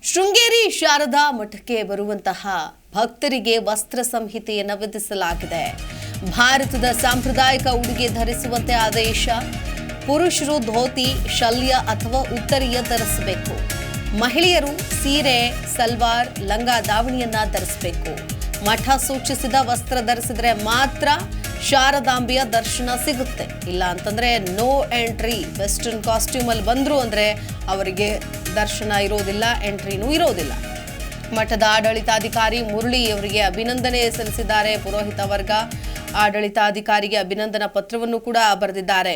ಶೃಂಗೇರಿ ಶಾರದಾ ಮಠಕ್ಕೆ ಬರುವಂತಹ ಭಕ್ತರಿಗೆ ವಸ್ತ್ರ ಸಂಹಿತೆಯನ್ನು ವಿಧಿಸಲಾಗಿದೆ. ಭಾರತದ ಸಾಂಪ್ರದಾಯಿಕ ಉಡುಗೆ ಧರಿಸುವಂತೆ ಆದೇಶ. ಪುರುಷರು ಧೋತಿ, ಶಲ್ಯ ಅಥವಾ ಉತ್ತರಿಯ ಧರಿಸಬೇಕು. ಮಹಿಳೆಯರು ಸೀರೆ, ಸಲ್ವಾರ್, ಲಂಗ ದಾವಣಿಯನ್ನ ಧರಿಸಬೇಕು. ಮಠ ಸೂಚಿಸಿದ ವಸ್ತ್ರ ಧರಿಸಿದ್ರೆ ಮಾತ್ರ ಶಾರದಾಂಬೆಯ ದರ್ಶನ ಸಿಗುತ್ತೆ. ಇಲ್ಲ ಅಂತಂದ್ರೆ ನೋ ಎಂಟ್ರಿ. ವೆಸ್ಟರ್ನ್ ಕಾಸ್ಟ್ಯೂಮ್ ಅಲ್ಲಿ ಬಂದ್ರು ಅಂದ್ರೆ ಅವರಿಗೆ ದರ್ಶನ ಇರೋದಿಲ್ಲ, ಎಂಟ್ರಿನೂ ಇರೋದಿಲ್ಲ. ಮಠದ ಆಡಳಿತಾಧಿಕಾರಿ ಮುರಳಿ ಅವರಿಗೆ ಅಭಿನಂದನೆ ಸಲ್ಲಿಸಿದ್ದಾರೆ. ಪುರೋಹಿತ ವರ್ಗ ಆಡಳಿತಾಧಿಕಾರಿಗೆ ಅಭಿನಂದನಾ ಪತ್ರವನ್ನು ಕೂಡ ಬರೆದಿದ್ದಾರೆ.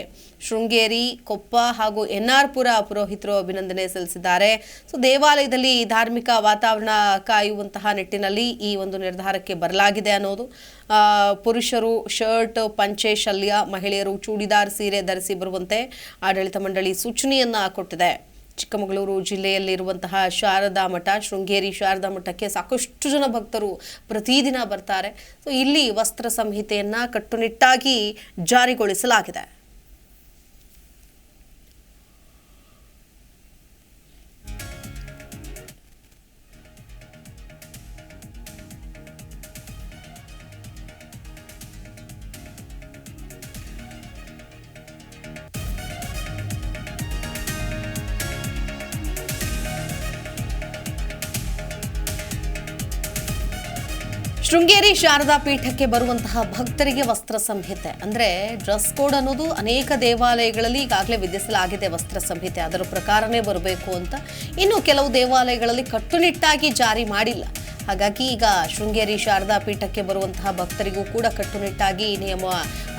ಶೃಂಗೇರಿ, ಕೊಪ್ಪ ಹಾಗೂ ಎನ್ಆರ್ಪುರ ಪುರೋಹಿತರು ಅಭಿನಂದನೆ ಸಲ್ಲಿಸಿದ್ದಾರೆ. ದೇವಾಲಯದಲ್ಲಿ ಧಾರ್ಮಿಕ ವಾತಾವರಣ ಕಾಯುವಂತಹ ನಿಟ್ಟಿನಲ್ಲಿ ಈ ಒಂದು ನಿರ್ಧಾರಕ್ಕೆ ಬರಲಾಗಿದೆ ಅನ್ನೋದು. ಪುರುಷರು ಶರ್ಟ್, ಪಂಚೆ, ಶಲ್ಯ, ಮಹಿಳೆಯರು ಚೂಡಿದಾರ್, ಸೀರೆ ಧರಿಸಿ ಬರುವಂತೆ ಆಡಳಿತ ಮಂಡಳಿ ಸೂಚನೆಯನ್ನ ಕೊಟ್ಟಿದೆ. ಚಿಕ್ಕಮಗಳೂರು ಜಿಲ್ಲೆಯಲ್ಲಿರುವಂತಹ ಶಾರದಾ ಮಠ, ಶೃಂಗೇರಿ ಶಾರದಾ ಮಠಕ್ಕೆ ಸಾಕಷ್ಟು ಜನ ಭಕ್ತರು ಪ್ರತಿದಿನ ಬರ್ತಾರೆ. ಇಲ್ಲಿ ವಸ್ತ್ರ ಸಂಹಿತೆಯನ್ನ ಕಟ್ಟುನಿಟ್ಟಾಗಿ ಜಾರಿಗೊಳಿಸಲಾಗಿದೆ. ಶೃಂಗೇರಿ ಶಾರದಾ ಪೀಠಕ್ಕೆ ಬರುವಂತಹ ಭಕ್ತರಿಗೆ ವಸ್ತ್ರ ಸಂಹಿತೆ ಅಂದ್ರೆ ಡ್ರೆಸ್ ಕೋಡ್ ಅನ್ನೋದು ಅನೇಕ ದೇವಾಲಯಗಳಲ್ಲಿ ಈಗಾಗಲೇ ವಿಧಿಸಲಾಗಿದೆ. ವಸ್ತ್ರ ಸಂಹಿತೆ ಅದರ ಪ್ರಕಾರನೇ ಬರಬೇಕು ಅಂತ. ಇನ್ನು ಕೆಲವು ದೇವಾಲಯಗಳಲ್ಲಿ ಕಟ್ಟುನಿಟ್ಟಾಗಿ ಜಾರಿ ಮಾಡಿಲ್ಲ. ಹಾಗಾಗಿ ಈಗ ಶೃಂಗೇರಿ ಶಾರದಾ ಪೀಠಕ್ಕೆ ಬರುವಂತಹ ಭಕ್ತರಿಗೂ ಕೂಡ ಕಟ್ಟುನಿಟ್ಟಾಗಿ ಈ ನಿಯಮ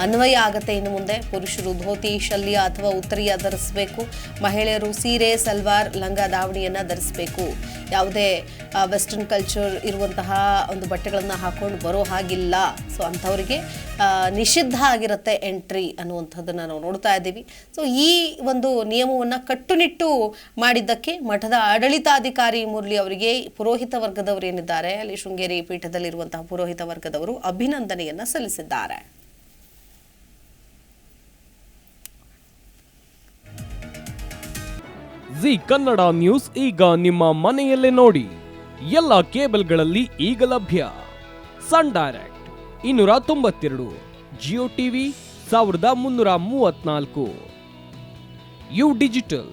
ಅನ್ವಯ ಆಗುತ್ತೆ. ಇನ್ನು ಮುಂದೆ ಪುರುಷರು ಧೋತಿ, ಶಲ್ಯ ಅಥವಾ ಉತ್ತರಿಯ ಧರಿಸಬೇಕು. ಮಹಿಳೆಯರು ಸೀರೆ, ಸಲ್ವಾರ್, ಲಂಗ ದಾವಣಿಯನ್ನ ಧರಿಸಬೇಕು. ಯಾವುದೇ ವೆಸ್ಟರ್ನ್ ಕಲ್ಚರ್ ಇರುವಂತಹ ಒಂದು ಬಟ್ಟೆಗಳನ್ನು ಹಾಕೊಂಡು ಬರೋ ಹಾಗಿಲ್ಲ. ಅಂಥವರಿಗೆ ನಿಷಿದ್ಧ ಆಗಿರುತ್ತೆ ಎಂಟ್ರಿ ಅನ್ನುವಂಥದ್ದನ್ನ ನಾವು ನೋಡ್ತಾ ಇದ್ದೀವಿ. ಈ ಒಂದು ನಿಯಮವನ್ನು ಕಟ್ಟುನಿಟ್ಟು ಮಾಡಿದ್ದಕ್ಕೆ ಮಠದ ಆಡಳಿತಾಧಿಕಾರಿ ಮುರಳಿ ಅವರಿಗೆ ಪುರೋಹಿತ ವರ್ಗದವರು ಏನಿದ್ದಾರೆ ಅಲ್ಲಿ ಶೃಂಗೇರಿ ಪೀಠದಲ್ಲಿರುವಂತಹ ಪುರೋಹಿತ ವರ್ಗದವರು ಅಭಿನಂದನೆಯನ್ನ ಸಲ್ಲಿಸಿದ್ದಾರೆ. ಜಿ ಕನ್ನಡ ನ್ಯೂಸ್ ಈಗ ನಿಮ್ಮ ಮನೆಯಲ್ಲೇ ನೋಡಿ. ಎಲ್ಲ ಕೇಬಲ್ಗಳಲ್ಲಿ ಈಗ ಲಭ್ಯ. Sun Direct 292, Jio TV 1334, U digital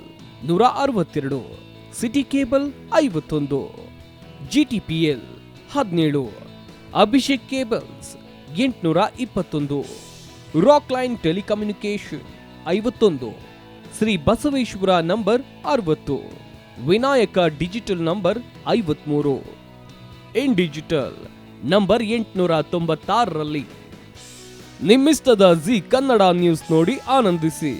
162, city cable 51, GTPL 17, Abhishek cables 821, rock line telecommunication 51, Shri Basaveshwara number 60, Vinayaka digital number 53, in digital number 896ರಲ್ಲಿ. ನಿಮ್ಮಿಸ್ತದ ಜಿ ಕನ್ನಡ ನ್ಯೂಸ್ ನೋಡಿ ಆನಂದಿಸಿ.